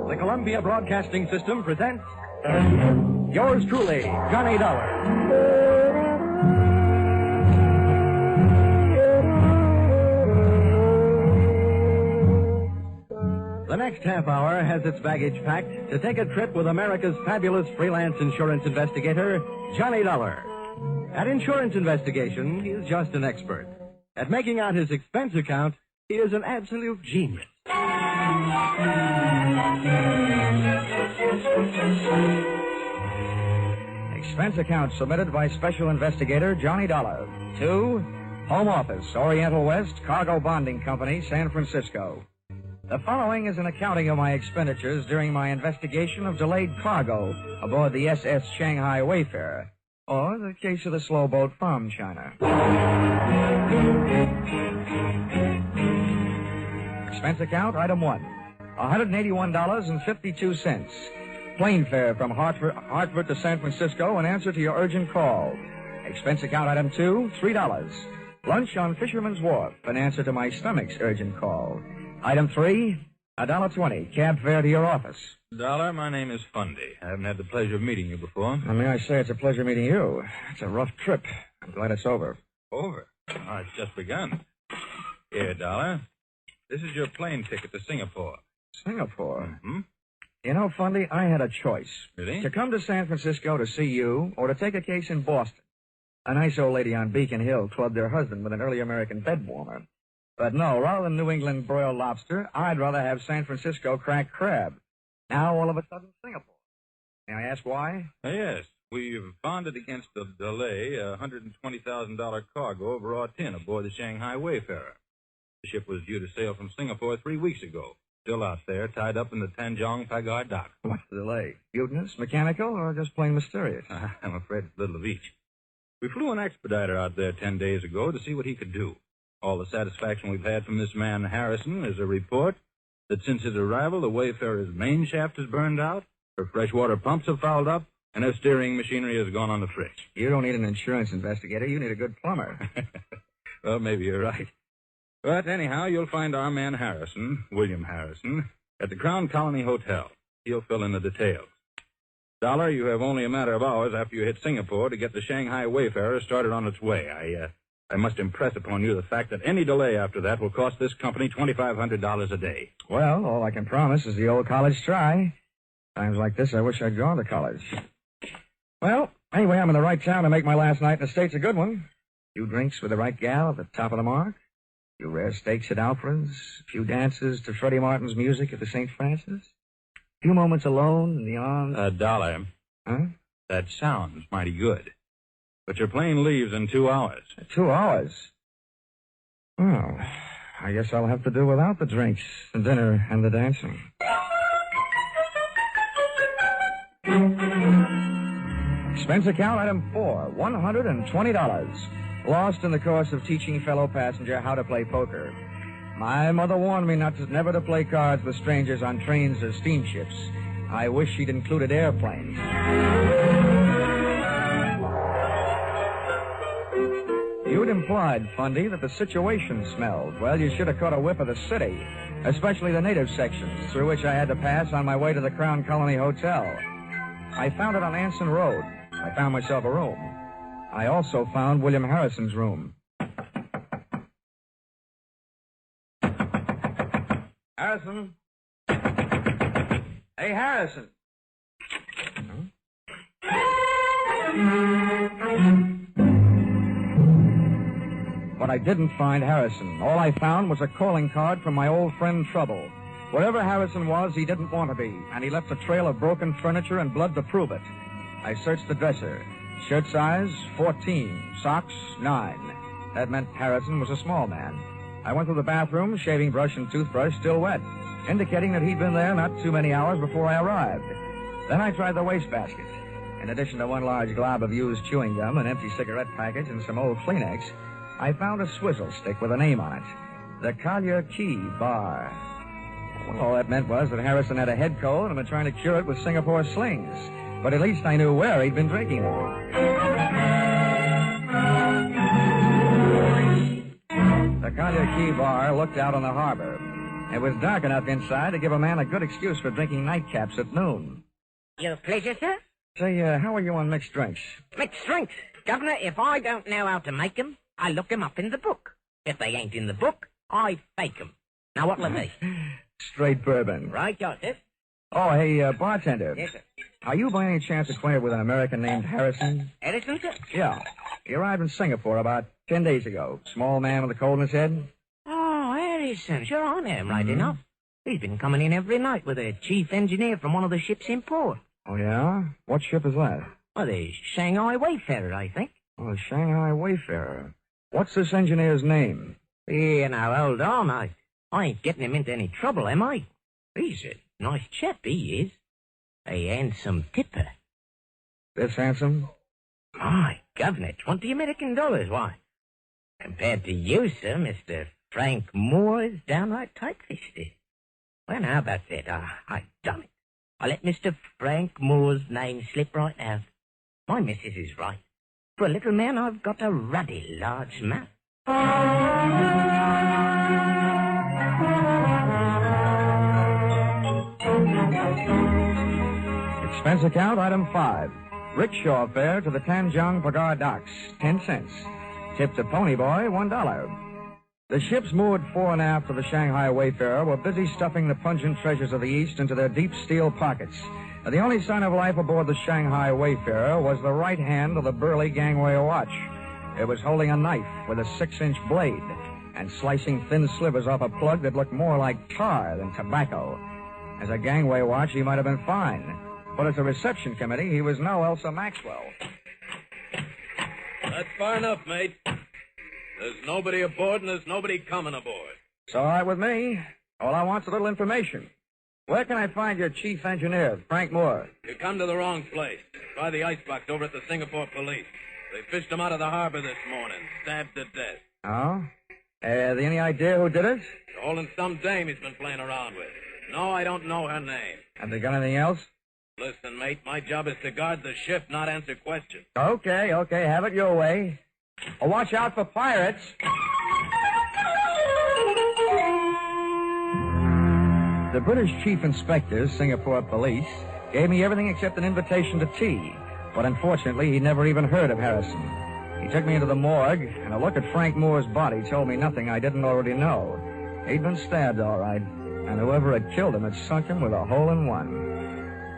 The Columbia Broadcasting System presents yours truly, Johnny Dollar. The next half hour has its baggage packed to take a trip with America's fabulous freelance insurance investigator, Johnny Dollar. At insurance investigation, he is just an expert. At making out his expense account, he is an absolute genius. Expense account submitted by Special Investigator Johnny Dollar to Home Office, Oriental West, Cargo Bonding Company, San Francisco. The following is an accounting of my expenditures during my investigation of delayed cargo aboard the SS Shanghai Wayfarer, or the case of the slow boat from China. Expense account, item 1, $181.52. Plane fare from Hartford to San Francisco in answer to your urgent call. Expense account, item 2, $3. Lunch on Fisherman's Wharf in answer to my stomach's urgent call. Item 3, $1.20, cab fare to your office. Dollar, my name is Fundy. I haven't had the pleasure of meeting you before. Well, may I say it's a pleasure meeting you. It's a rough trip. I'm glad it's over. Over? Oh, it's just begun. Here, Dollar. This is your plane ticket to Singapore. Singapore? Mm-hmm. You know, Fundy, I had a choice. Really? To come to San Francisco to see you, or to take a case in Boston. A nice old lady on Beacon Hill clubbed her husband with an early American bed warmer. But no, rather than New England broiled lobster, I'd rather have San Francisco cracked crab. Now, all of a sudden, Singapore. May I ask why? Yes. We've bonded against the delay a $120,000 cargo of raw tin aboard the Shanghai Wayfarer. The ship was due to sail from Singapore 3 weeks ago. Still out there, tied up in the Tanjong Pagar dock. What's the delay? Mutinous, mechanical, or just plain mysterious? I'm afraid it's a little of each. We flew an expediter out there 10 days ago to see what he could do. All the satisfaction we've had from this man, Harrison, is a report that since his arrival, the Wayfarer's main shaft is burned out, her freshwater pumps have fouled up, and her steering machinery has gone on the fritz. You don't need an insurance investigator. You need a good plumber. Well, maybe you're right. But anyhow, you'll find our man Harrison, William Harrison, at the Crown Colony Hotel. He'll fill in the details. Dollar, you have only a matter of hours after you hit Singapore to get the Shanghai Wayfarer started on its way. I must impress upon you the fact that any delay after that will cost this company $2,500 a day. Well, all I can promise is the old college try. Times like this, I wish I'd gone to college. Well, anyway, I'm in the right town to make my last night in the States a good one. A few drinks with the right gal at the top of the mark. A few rare steaks at Alfred's. A few dances to Freddie Martin's music at the St. Francis. A few moments alone in the arms... Dollar. Huh? That sounds mighty good. But your plane leaves in 2 hours. 2 hours? Well, I guess I'll have to do without the drinks, the dinner, and the dancing. Expense account item 4, $120. Lost in the course of teaching fellow passenger how to play poker. My mother warned me never to play cards with strangers on trains or steamships. I wish she'd included airplanes. You'd implied, Fundy, that the situation smelled. Well, you should have caught a whiff of the city, especially the native sections, through which I had to pass on my way to the Crown Colony Hotel. I found it on Anson Road. I found myself a room. I also found William Harrison's room. Harrison? Hey, Harrison. But I didn't find Harrison. All I found was a calling card from my old friend Trouble. Wherever Harrison was, he didn't want to be, and he left a trail of broken furniture and blood to prove it. I searched the dresser. Shirt size, 14. Socks, 9. That meant Harrison was a small man. I went through the bathroom, shaving brush and toothbrush still wet, indicating that he'd been there not too many hours before I arrived. Then I tried the wastebasket. In addition to one large glob of used chewing gum, an empty cigarette package, and some old Kleenex, I found a swizzle stick with a name on it. The Collier Key Bar. Well, all that meant was that Harrison had a head cold and was trying to cure it with Singapore slings. But at least I knew where he'd been drinking it. The Collier Key Bar looked out on the harbor. It was dark enough inside to give a man a good excuse for drinking nightcaps at noon. Your pleasure, sir? Say, how are you on mixed drinks? Mixed drinks. Governor, if I don't know how to make 'em, I look 'em up in the book. If they ain't in the book, I fake 'em. Now, what'll it be? Straight bourbon. Right, Joseph. Oh, hey, bartender. Yes, sir. Are you by any chance acquainted with an American named Harrison? Edison, sir? Yeah. He arrived in Singapore about 10 days ago. Small man with a cold in his head. Oh, Edison. Sure, I know him right enough. He's been coming in every night with a chief engineer from one of the ships in port. Oh, yeah? What ship is that? Well, the Shanghai Wayfarer, I think. Oh, the Shanghai Wayfarer. What's this engineer's name? Yeah, now, hold on. I ain't getting him into any trouble, am I? He's a nice chap, he is. A handsome tipper. This handsome? My governor, $20 Why? Compared to you, sir, Mr. Frank Moore is downright tight-fisted. Well, how about that? I've done it. I let Mr. Frank Moore's name slip right out. My missus is right. For a little man, I've got a ruddy large mouth. Expense account, item 5. Rickshaw fare to the Tanjong Pagar docks, 10 cents. Tip to Ponyboy, $1. The ships moored fore and aft of the Shanghai Wayfarer were busy stuffing the pungent treasures of the East into their deep steel pockets. The only sign of life aboard the Shanghai Wayfarer was the right hand of the burly gangway watch. It was holding a knife with a 6-inch blade and slicing thin slivers off a plug that looked more like tar than tobacco. As a gangway watch, he might have been fine. But as a reception committee, he was no Elsa Maxwell. That's far enough, mate. There's nobody aboard and there's nobody coming aboard. It's all right with me. All I want's a little information. Where can I find your chief engineer, Frank Moore? You come to the wrong place. Try the icebox over at the Singapore police. They fished him out of the harbor this morning, stabbed to death. Oh? Any idea who did it? They're holding some dame he's been playing around with. No, I don't know her name. Have they got anything else? Listen, mate, my job is to guard the ship, not answer questions. Okay, have it your way. Oh, watch out for pirates. The British chief inspector, Singapore police, gave me everything except an invitation to tea. But unfortunately, he never even heard of Harrison. He took me into the morgue, and a look at Frank Moore's body told me nothing I didn't already know. He'd been stabbed, all right, and whoever had killed him had sunk him with a hole in one.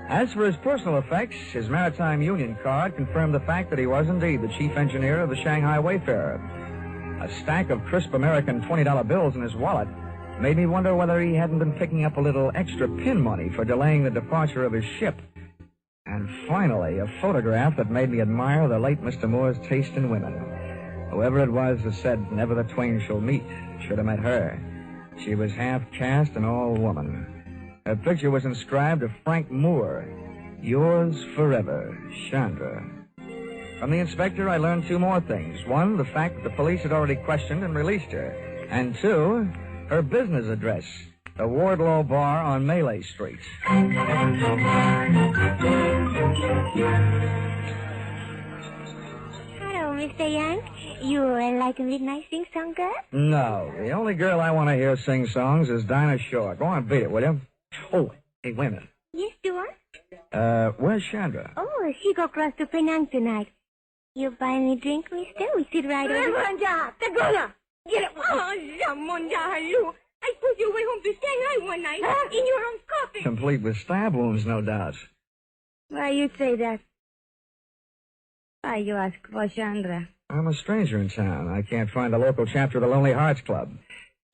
As for his personal effects, his Maritime Union card confirmed the fact that he was indeed the chief engineer of the Shanghai Wayfarer. A stack of crisp American $20 bills in his wallet made me wonder whether he hadn't been picking up a little extra pin money for delaying the departure of his ship. And finally, a photograph that made me admire the late Mr. Moore's taste in women. Whoever it was that said, "Never the twain shall meet," should have met her. She was half caste and all woman. Her picture was inscribed to Frank Moore, "Yours forever, Chandra." From the inspector, I learned 2 more things. 1, the fact that the police had already questioned and released her. And 2, her business address, the Wardlaw Bar on Malay Street. Hello, Mr. Yank. You like a midnight sing-song girl? No, the only girl I want to hear sing songs is Dinah Shore. Go on, beat it, will you? Oh, hey, wait a minute. Yes, Stuart? Where's Chandra? Oh, she go across to Penang tonight. You buy me drink, mister? We sit right over there. Get it. Oh, Zamonja, hello. I took you away home to Shanghai one night in your own coffin. Complete with stab wounds, no doubt. Why you say that? Why you ask for Chandra? I'm a stranger in town. I can't find the local chapter of the Lonely Hearts Club.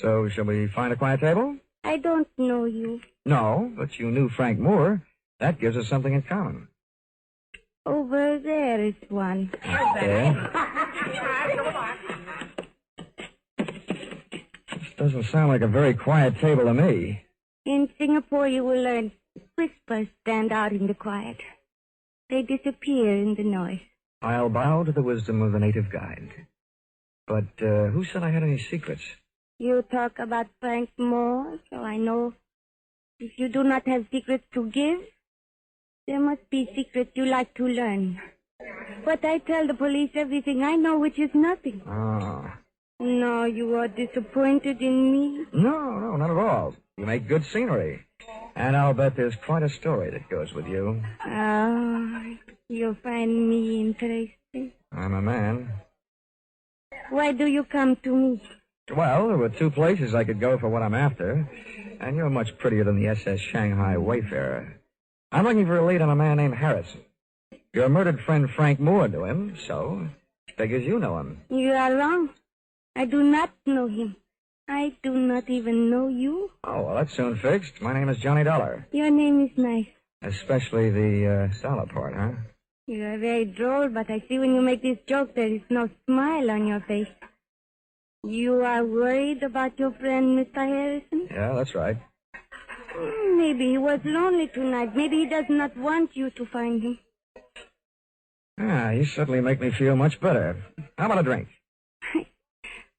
So, shall we find a quiet table? I don't know you. No, but you knew Frank Moore. That gives us something in common. Over there is one. Okay. This doesn't sound like a very quiet table to me. In Singapore, you will learn whispers stand out in the quiet. They disappear in the noise. I'll bow to the wisdom of the native guide. But who said I had any secrets? You talk about Frank Moore, so I know if you do not have secrets to give, there must be secrets you like to learn. But I tell the police everything I know, which is nothing. Oh. No, you are disappointed in me? No, not at all. You make good scenery. And I'll bet there's quite a story that goes with you. Oh, you find me interesting. I'm a man. Why do you come to me? Well, there were two places I could go for what I'm after. And you're much prettier than the SS Shanghai Wayfarer. I'm looking for a lead on a man named Harrison. Your murdered friend Frank Moore knew him, so figures you know him. You are wrong. I do not know him. I do not even know you. Oh, well, that's soon fixed. My name is Johnny Dollar. Your name is nice. Especially the dollar part, huh? You are very droll, but I see when you make this joke there is no smile on your face. You are worried about your friend, Mr. Harrison? Yeah, that's right. Maybe he was lonely tonight. Maybe he does not want you to find him. You certainly make me feel much better. How about a drink?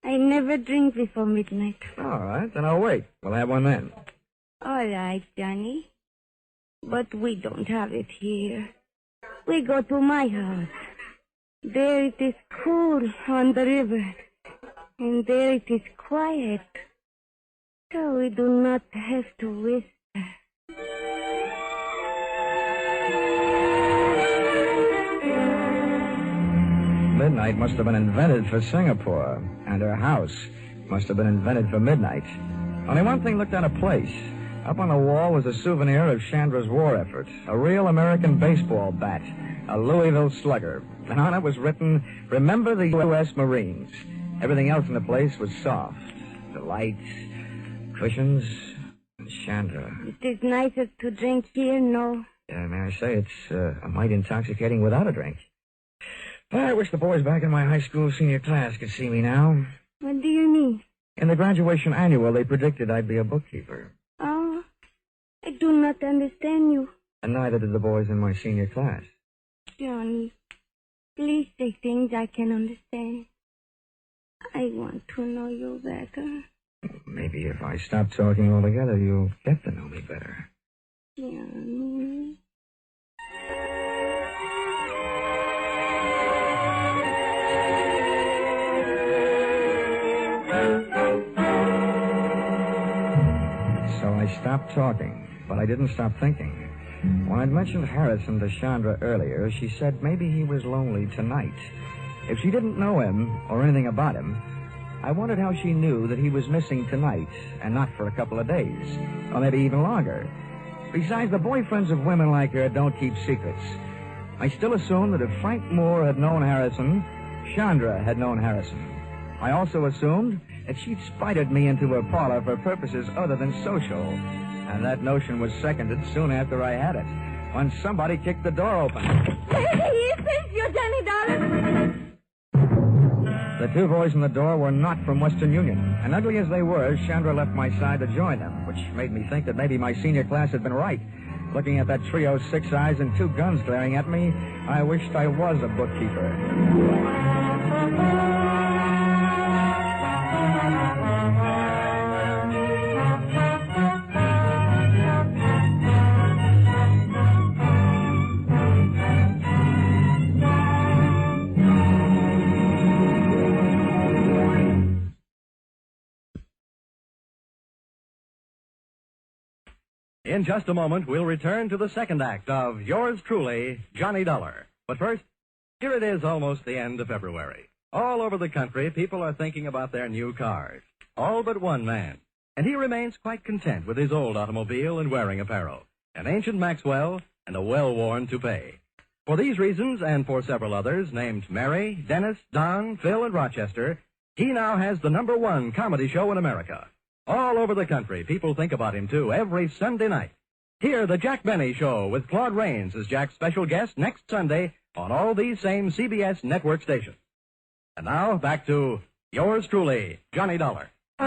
I never drink before midnight. All right, then I'll wait. We'll have one then. All right, Johnny. But we don't have it here. We go to my house. There it is cool on the river. And there it is quiet. So we do not have to whisper. Midnight must have been invented for Singapore, and her house must have been invented for midnight. Only one thing looked out of place. Up on the wall was a souvenir of Chandra's war effort, a real American baseball bat, a Louisville Slugger. And on it was written, "Remember the U.S. Marines." Everything else in the place was soft. The lights, cushions, and Chandra. It is nicer to drink here, no? May I say, it's a mite intoxicating without a drink. I wish the boys back in my high school senior class could see me now. What do you mean? In the graduation annual, they predicted I'd be a bookkeeper. Oh, I do not understand you. And neither did the boys in my senior class. Johnny, please say things I can understand. I want to know you better. Maybe if I stop talking altogether, you'll get to know me better. Johnny. So I stopped talking, but I didn't stop thinking. When I'd mentioned Harrison to Chandra earlier, she said maybe he was lonely tonight. If she didn't know him or anything about him, I wondered how she knew that he was missing tonight and not for a couple of days, or maybe even longer. Besides, the boyfriends of women like her don't keep secrets. I still assumed that if Frank Moore had known Harrison, Chandra had known Harrison. I also assumed that she'd spited me into her parlor for purposes other than social. And that notion was seconded soon after I had it, when somebody kicked the door open. It's you, Johnny Dollar. The two boys in the door were not from Western Union, and ugly as they were, Chandra left my side to join them, which made me think that maybe my senior class had been right. Looking at that trio, 6 eyes and 2 guns glaring at me, I wished I was a bookkeeper. In just a moment, we'll return to the second act of Yours Truly, Johnny Dollar. But first, here it is almost the end of February. All over the country, people are thinking about their new cars. All but one man. And he remains quite content with his old automobile and wearing apparel, an ancient Maxwell and a well-worn toupee. For these reasons, and for several others, named Mary, Dennis, Don, Phil, and Rochester, he now has the #1 comedy show in America. All over the country, people think about him, too, every Sunday night. Hear the Jack Benny Show with Claude Rains as Jack's special guest next Sunday on all these same CBS network stations. And now, back to Yours Truly, Johnny Dollar. The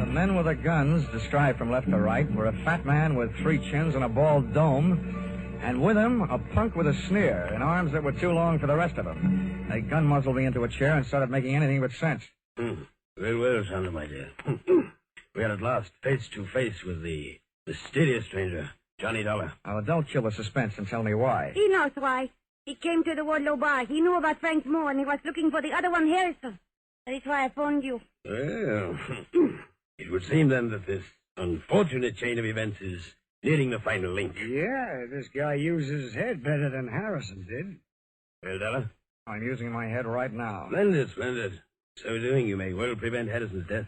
men with the guns, described from left to right, were a fat man with 3 chins and a bald dome, and with him, a punk with a sneer and arms that were too long for the rest of them. They gun-muzzled me into a chair and started making anything but sense. Very well, Sandra, my dear. We are at last face to face with the mysterious stranger, Johnny Dollar. Oh, don't kill the suspense and tell me why. He knows why. He came to the Wardlow bar. He knew about Frank Moore, and he was looking for the other one, Harrison. That is why I phoned you. Well, it would seem then that this unfortunate chain of events is nearing the final link. Yeah, this guy uses his head better than Harrison did. Well, Dollar? I'm using my head right now. Splendid. So doing, you may well prevent Harrison's death,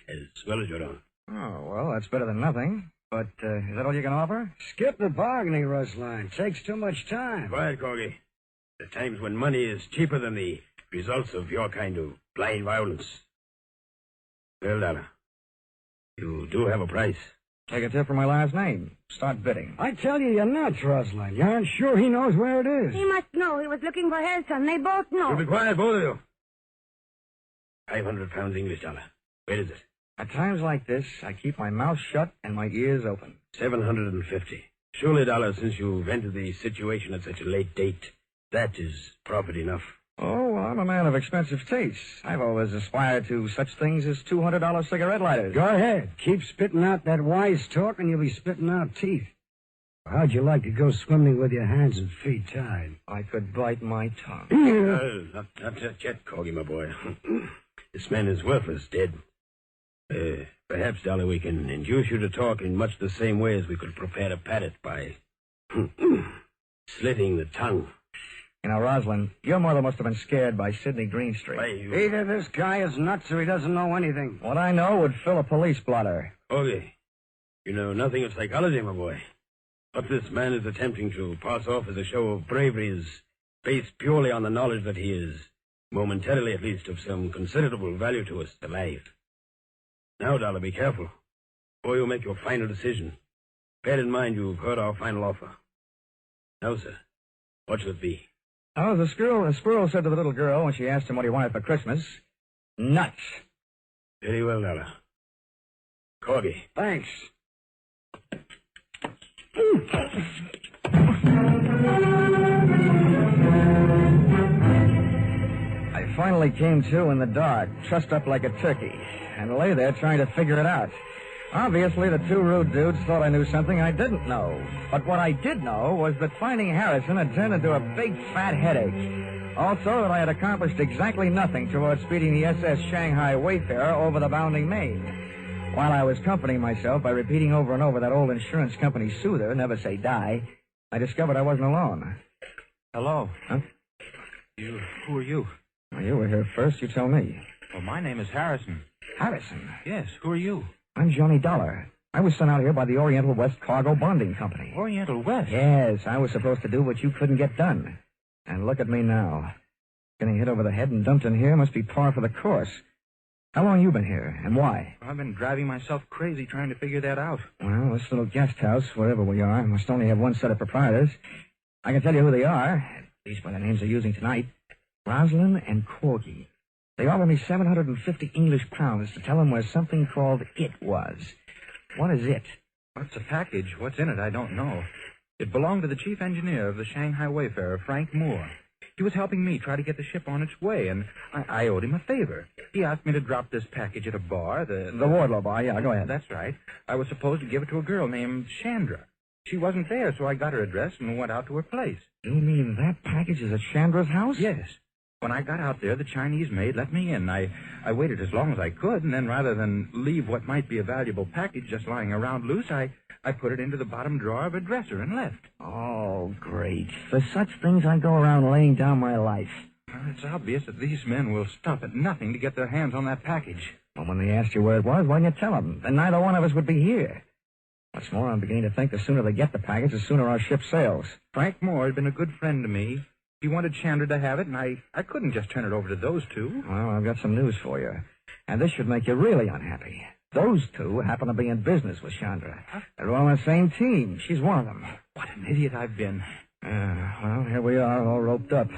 as well as your own. Oh, well, that's better than nothing. But is that all you can offer? Skip the bargaining, Rustline. Takes too much time. Quiet, Corgi. There are times when money is cheaper than the results of your kind of blind violence. Well, Dollar, you do have a price. Take a tip from my last name. Start bidding. I tell you, you're nuts, Rustline. You aren't sure he knows where it is. He must know. He was looking for Harrison. They both know. You be quiet, both of you. 500 pounds English, Dollar. Where is it? At times like this, I keep my mouth shut and my ears open. 750. Surely, Dollar, since you've entered the situation at such a late date, that is profit enough. Oh, well, I'm a man of expensive tastes. I've always aspired to such things as $200 cigarette lighters. Go ahead. Keep spitting out that wise talk and you'll be spitting out teeth. How'd you like to go swimming with your hands and feet tied? I could bite my tongue. Not just yet, Corgi, my boy. This man is worthless, dead. Perhaps, Dollar, we can induce you to talk in much the same way as we could prepare to pat it by slitting the tongue. You know, Rosalind, your mother must have been scared by Sidney Greenstreet. Either this guy is nuts or he doesn't know anything. What I know would fill a police blotter. Okay. You know nothing of psychology, my boy. What this man is attempting to pass off as a show of bravery is based purely on the knowledge that he is, momentarily at least, of some considerable value to us alive. Now, Dollar, be careful. Before you make your final decision, bear in mind you've heard our final offer. Now, sir, what should it be? Oh, the squirrel said to the little girl when she asked him what he wanted for Christmas, nuts. Very well, Dollar. Corgi. Thanks. I finally came to in the dark, trussed up like a turkey, and lay there trying to figure it out. Obviously, the two rude dudes thought I knew something I didn't know. But what I did know was that finding Harrison had turned into a big, fat headache. Also, that I had accomplished exactly nothing towards speeding the SS Shanghai Wayfarer over the bounding main. While I was comforting myself by repeating over and over that old insurance company soother, never say die, I discovered I wasn't alone. Hello. Huh? Who are you? Well, you were here first. You tell me. Well, my name is Harrison. Harrison? Yes, who are you? I'm Johnny Dollar. I was sent out here by the Oriental West Cargo Bonding Company. Oriental West? Yes, I was supposed to do what you couldn't get done. And look at me now. Getting hit over the head and dumped in here must be par for the course. How long you been here, and why? I've been driving myself crazy trying to figure that out. Well, this little guest house, wherever we are, must only have one set of proprietors. I can tell you who they are, at least by the names they're using tonight. Rosalind and Corgi. They offered me 750 English pounds to tell them where something called It was. What is It? What's a package? What's in it? I don't know. It belonged to the chief engineer of the Shanghai Wayfarer, Frank Moore. He was helping me try to get the ship on its way, and I owed him a favor. He asked me to drop this package at a bar. The Wardlow bar, yeah, go ahead. That's right. I was supposed to give it to a girl named Chandra. She wasn't there, so I got her address and went out to her place. You mean that package is at Chandra's house? Yes. When I got out there, the Chinese maid let me in. I waited as long as I could, and then rather than leave what might be a valuable package just lying around loose, I put it into the bottom drawer of a dresser and left. Oh, great. For such things, I go around laying down my life. Well, it's obvious that these men will stop at nothing to get their hands on that package. Well, when they asked you where it was, why didn't you tell them? Then neither one of us would be here. What's more, I'm beginning to think the sooner they get the package, the sooner our ship sails. Frank Moore had been a good friend to me. He wanted Chandra to have it, and I couldn't just turn it over to those two. Well, I've got some news for you. And this should make you really unhappy. Those two happen to be in business with Chandra. They're all on the same team. She's one of them. What an idiot I've been. Well, here we are, all roped up.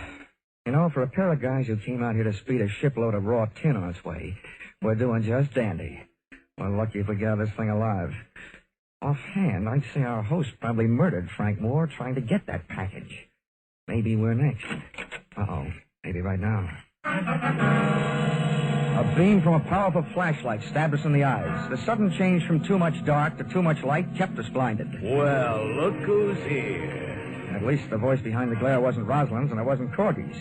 You know, for a pair of guys who came out here to speed a shipload of raw tin on its way, we're doing just dandy. We're lucky if we get out of this thing alive. Offhand, I'd say our host probably murdered Frank Moore trying to get that package. Maybe we're next. Uh-oh. Maybe right now. A beam from a powerful flashlight stabbed us in the eyes. The sudden change from too much dark to too much light kept us blinded. Well, look who's here. At least the voice behind the glare wasn't Rosalind's, and it wasn't Corky's.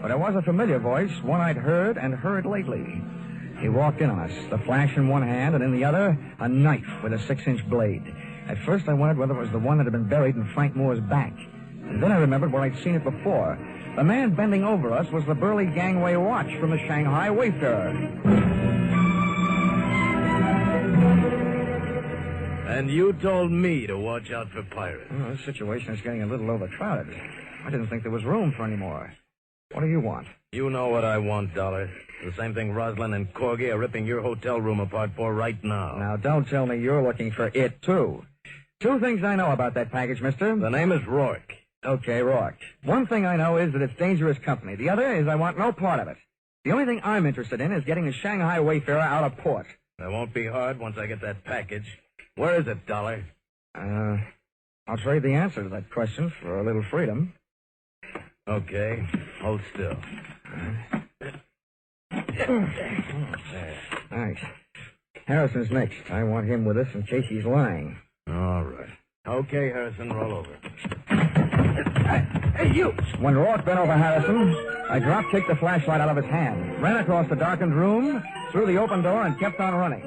But it was a familiar voice, one I'd heard and heard lately. He walked in on us, the flash in one hand, and in the other, a knife with a 6-inch blade. At first I wondered whether it was the one that had been buried in Frank Moore's back. And then I remembered where I'd seen it before. The man bending over us was the burly gangway watch from the Shanghai Wayfarer. And you told me to watch out for pirates. Well, this situation is getting a little overcrowded. I didn't think there was room for any more. What do you want? You know what I want, Dollar. The same thing Rosalind and Corgi are ripping your hotel room apart for right now. Now, don't tell me you're looking for it, too. 2 things I know about that package, mister. The name is Rourke. Okay, Rourke. One thing I know is that it's dangerous company. The other is I want no part of it. The only thing I'm interested in is getting the Shanghai Wayfarer out of port. That won't be hard once I get that package. Where is it, Dollar? I'll trade the answer to that question for a little freedom. Okay. Hold still. Thanks. Harrison's next. I want him with us in case he's lying. All right. Okay, Harrison, roll over. Hey, you! When Rourke bent over Harrison, I drop-kicked the flashlight out of his hand, ran across the darkened room, through the open door, and kept on running.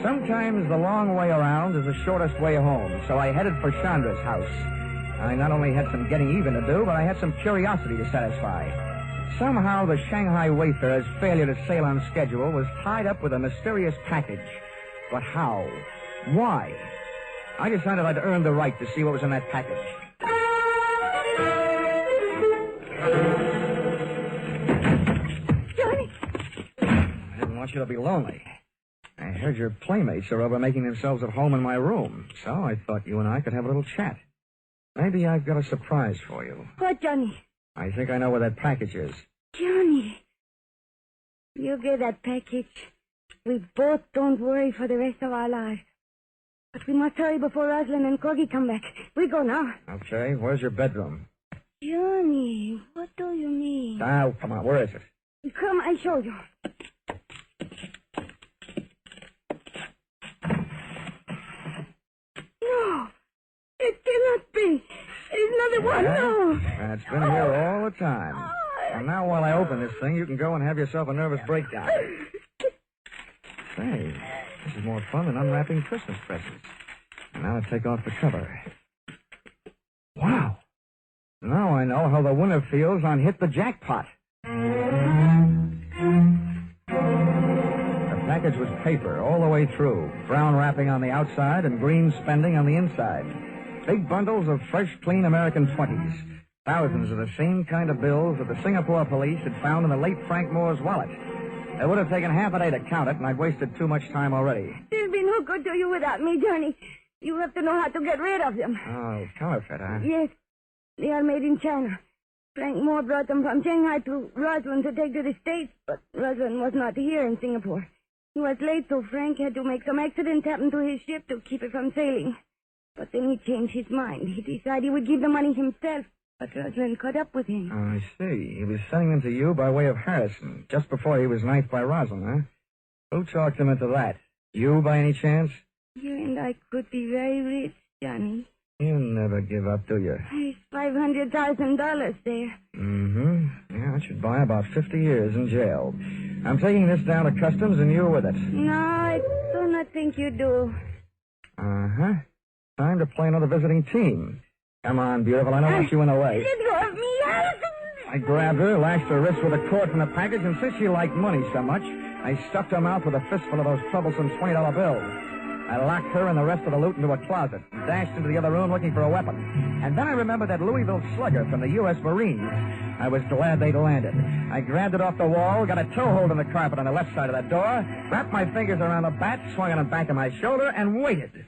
Sometimes the long way around is the shortest way home, so I headed for Chandra's house. I not only had some getting even to do, but I had some curiosity to satisfy. Somehow the Shanghai Wayfarer's failure to sail on schedule was tied up with a mysterious package. But how? Why? I decided I'd earned the right to see what was in that package. Johnny! I didn't want you to be lonely. I heard your playmates are over making themselves at home in my room, so I thought you and I could have a little chat. Maybe I've got a surprise for you. What, Johnny? I think I know where that package is. Johnny. You get that package. We both don't worry for the rest of our lives. But we must hurry before Rosalind and Corgi come back. We go now. Okay, where's your bedroom? Johnny, what do you mean? Now, come on, where is it? Come, I'll show you. No, it cannot be. There's another one, no. It's been here all the time. And now while I open this thing, you can go and have yourself a nervous breakdown. Say, this is more fun than unwrapping Christmas presents. And now I take off the cover. Wow. Now I know how the winner feels on Hit the Jackpot. The package was paper all the way through, brown wrapping on the outside and green spending on the inside. Big bundles of fresh, clean American 20s. Thousands of the same kind of bills that the Singapore police had found in the late Frank Moore's wallet. It would have taken half a day to count it, and I'd wasted too much time already. There'll be no good to you without me, Johnny. You have to know how to get rid of them. Oh, counterfeit, huh? Yes. They are made in China. Frank Moore brought them from Shanghai to Rosalind to take to the States, but Rosalind was not here in Singapore. He was late, so Frank had to make some accident happen to his ship to keep it from sailing. But then he changed his mind. He decided he would give the money himself, but Rosalind caught up with him. Oh, I see. He was sending them to you by way of Harrison, just before he was knifed by Rosalind, huh? Who talked him into that? You, by any chance? You and I could be very rich, Johnny. You never give up, do you? There's $500,000 there. Mm-hmm. Yeah, it should buy about 50 years in jail. I'm taking this down to customs and you with it. No, I do not think you do. Uh-huh. Time to play another visiting team. Come on, beautiful. I don't want you in the way. Let go of me, Harrison! I grabbed her, lashed her wrist with a cord from the package, and since she liked money so much, I stuffed her mouth with a fistful of those troublesome $20 bills. I locked her and the rest of the loot into a closet, and dashed into the other room looking for a weapon. And then I remembered that Louisville slugger from the U.S. Marines. I was glad they'd landed. I grabbed it off the wall, got a toehold in the carpet on the left side of that door, wrapped my fingers around the bat, swung it on the back of my shoulder, and waited.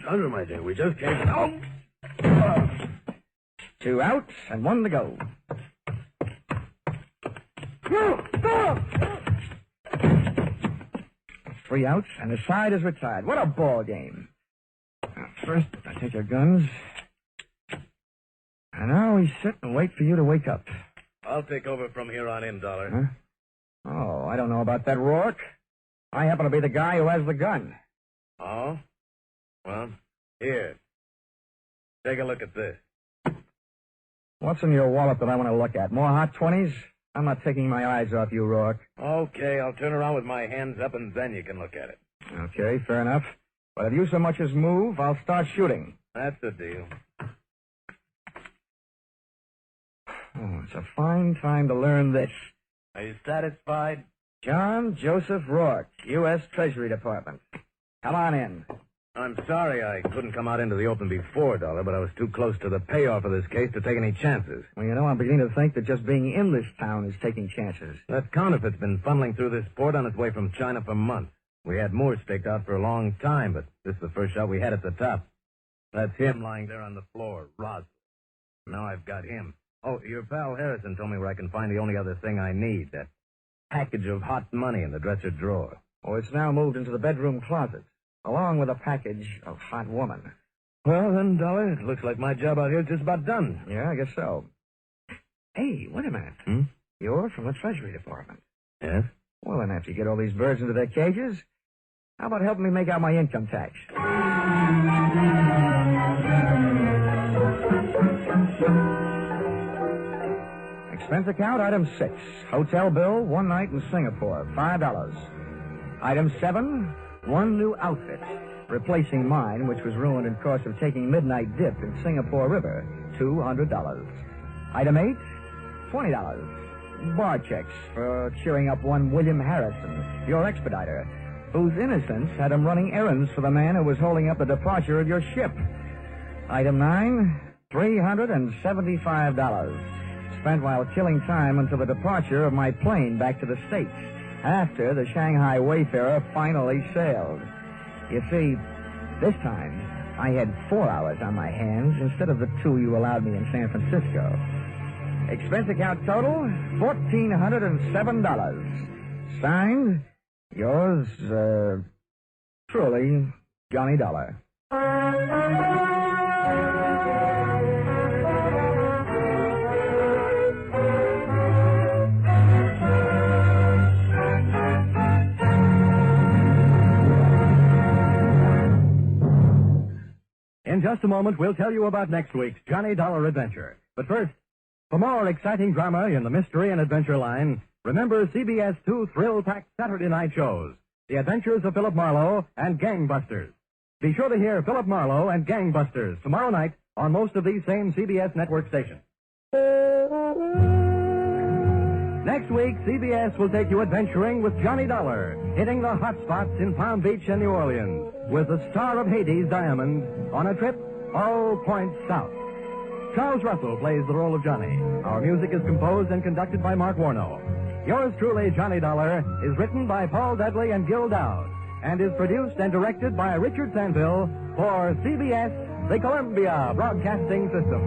Sandra, my dear, we just came... Oh! 2 out and 1 to go. Go! 3 outs, and the side is retired. What a ball game. First, I take your guns. And now we sit and wait for you to wake up. I'll take over from here on in, Dollar. Huh? Oh, I don't know about that, Rourke. I happen to be the guy who has the gun. Oh? Well, here. Take a look at this. What's in your wallet that I want to look at? More hot 20s? I'm not taking my eyes off you, Rourke. Okay, I'll turn around with my hands up, and then you can look at it. Okay, fair enough. But if you so much as move, I'll start shooting. That's the deal. Oh, it's a fine time to learn this. Are you satisfied? John Joseph Rourke, U.S. Treasury Department. Come on in. I'm sorry I couldn't come out into the open before, Dollar, but I was too close to the payoff of this case to take any chances. Well, you know, I'm beginning to think that just being in this town is taking chances. That counterfeit's been funneling through this port on its way from China for months. We had more staked out for a long time, but this is the first shot we had at the top. That's him lying there on the floor, Roswell. Now I've got him. Oh, your pal Harrison told me where I can find the only other thing I need, that package of hot money in the dresser drawer. Oh, it's now moved into the bedroom closet, along with a package of hot woman. Well, then, Dollar, it looks like my job out here is just about done. Yeah, I guess so. Hey, wait a minute. You're from the Treasury Department. Yes? Well, then, after you get all these birds into their cages, how about helping me make out my income tax? Expense account, item 6. Hotel bill, 1 night in Singapore, $5. Item 7, 1 new outfit, replacing mine, which was ruined in course of taking midnight dip in Singapore River, $200. Item 8, $20. Bar checks for cheering up one William Harrison, your expediter, whose innocence had him running errands for the man who was holding up the departure of your ship. Item 9, $375. Spent while killing time until the departure of my plane back to the States, after the Shanghai Wayfarer finally sailed. You see, this time, I had 4 hours on my hands instead of the 2 you allowed me in San Francisco. Expense account total, $1,407. Signed, yours, truly, Johnny Dollar. In just a moment, we'll tell you about next week's Johnny Dollar adventure. But first, for more exciting drama in the mystery and adventure line, remember CBS 2 thrill-packed Saturday night shows, The Adventures of Philip Marlowe and Gangbusters. Be sure to hear Philip Marlowe and Gangbusters tomorrow night on most of these same CBS network stations. Next week, CBS will take you adventuring with Johnny Dollar, hitting the hot spots in Palm Beach and New Orleans, with the star of Hades, Diamond, on a trip all points south. Charles Russell plays the role of Johnny. Our music is composed and conducted by Mark Warno. Yours truly, Johnny Dollar, is written by Paul Dudley and Gil Dowd, and is produced and directed by Richard Sanville for CBS, the Columbia Broadcasting System.